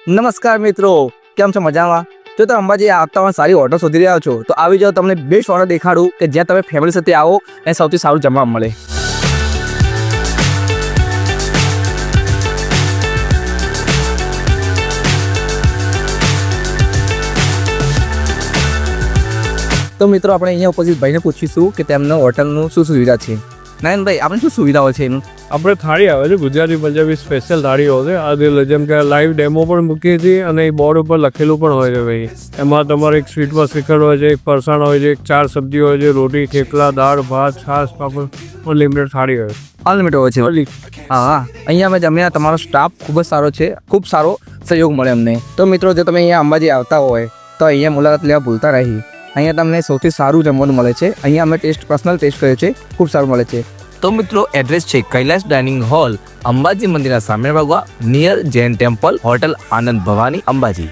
નમસ્કાર મિત્રો, કેમ છો? મજામાં? જો તમે અંબાજી આવતા સારી હોટલ શોધી રહ્યા છો તો આવી જાઓ, તમને બેસ્ટ હોટલ દેખાડું કે જ્યાં તમે ફેમિલી સાથે આવો અને સૌથી સારું જમવા મળે. તો મિત્રો આપણે અહીંયા ઓપોઝિટ ભાઈને પૂછીશું કે તેમનો હોટલનું શું સુવિધા છે. નયનભાઈ, આપણે શું સુવિધાઓ છે એનું? આપણે થાળી આવે છે, ગુજરાતી પંજાબી સ્પેશિયલ થાળીઓ છે. આ જેમ કે લાઈવ ડેમો પણ મૂકીએ છીએ અને એ બોર્ડ ઉપર લખેલું પણ હોય છે ભાઈ. એમાં તમારે એક સ્વીટમાં શ્રીખંડ હોય છે, એક ફરસાણ હોય છે, એક 4 સબ્જી હોય છે, રોટી, થેપલા, દાળ, ભાત, છાશ, પાપડ, અનલિમિટેડ થાળી હોય. અનલિમિટેડ હોય છે. હા, અહીંયા અમે જમ્યા. તમારો સ્ટાફ ખૂબ જ સારો છે, ખૂબ સારો સહયોગ મળે અમને. તો મિત્રો, જો તમે અહીંયા અંબાજી આવતા હોય તો અહીંયા મુલાકાત લેવા ભૂલતા નહીં. અહીંયા તમને સૌથી સારું જમવાનું મળે છે. અહીંયા અમે પર્સનલ ટેસ્ટ કર્યો છે, ખૂબ સારું મળે છે. તો મિત્રો, એડ્રેસ છે કૈલાશ ડાઇનિંગ હોલ, અંબાજી મંદિરના સામે ભાગવા, નિયર જૈન ટેમ્પલ, હોટલ આનંદ ભવાની, અંબાજી.